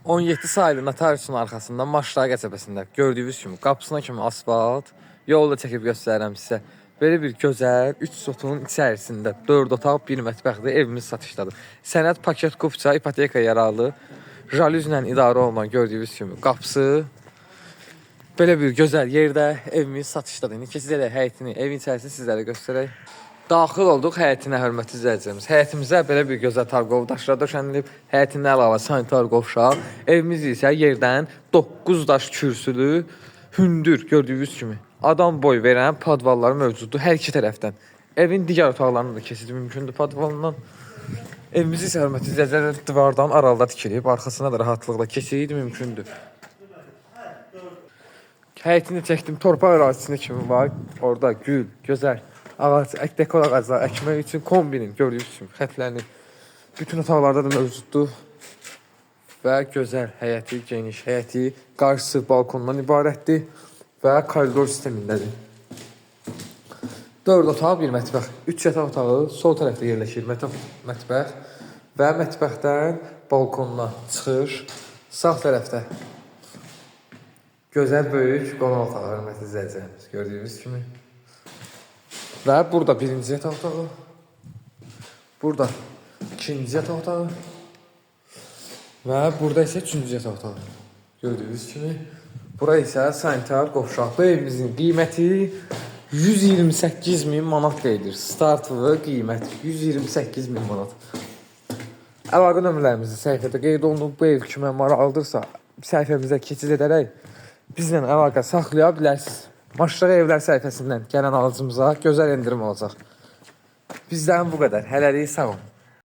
17 sayılı notariusun arxasında Maşlar qəsəbəsində gördüyünüz kimi qapısına kimi asfalt, yolda çəkib göstərirəm sizə. Belə bir gözəl 3 sotun içərisində 4 otaq, 1 mətbəxli evimiz satışdadır. Sənəd paket kupça, ipoteka yaralı, jalüzlə idarə olunan gördüyünüz kimi qapısı. Belə bir gözəl yerdə evimiz satışdadır. İndi keçid edək həyətini, evin içərisini sizlərə göstərək. Daxil olduq həyətinə, hörmətli izləyicilərimiz. Həyətimizə belə bir gözəl tarqov daşlar döşənilib. Həyətində əlavə sanitar qovşaq. Evimiz isə yerdən 9 daş kürsülü, hündür gördüyünüz kimi adam boy verən padvalları mövcuddur hər iki tərəfdən. Evin digər otaqlarını da keçid mümkündür padvalından. Evimiz isə hörmətli izləyicilər divardan aralıda tikilib. Arxasına da rahatlıqla keçid mümkündür. Həyətini çəkdim, torpaq ərazisində kimi var. Orada gül, gözəl ağac, dekor ağaclar əkmək üçün kombinin gördüyünüz kimi xətlərini bütün otaqlarda da mövcuddur. Və gözəl həyəti, geniş həyəti, qarşısı balkondan ibarətdir və koridor sistemindədir. 4 otaq, 1 mətbəx, 3 yataq otağı sol tərəfdə yerləşir mətbəx və mətbəxdən balkonuna çıxış sağ tərəfdə. Gözəl böyük qonaq otağı, hörmətli izləyicilərimiz, gördüyünüz kimi. Və burada birinci yataq otağı, burada ikinci yataq otağı və burada isə üçüncü yataq otağı. Gördüyünüz kimi. Bura isə sanitar qovşaqlı evimizin qiyməti 128.000 manat deyilir. Startlı qiymət 128.000 manat. Əlaqə nömrələrimizi səhifədə qeyd olunub. Bu ev kimə maraqlıdırsa səhifəmizə keçid edərək bizlə əlaqə saxlaya bilərsiniz. Maşlar evlər səhifəsindən gələn alıcımıza gözəl endirim olacaq. Bizdən bu qədər. Hələlik sağ olun.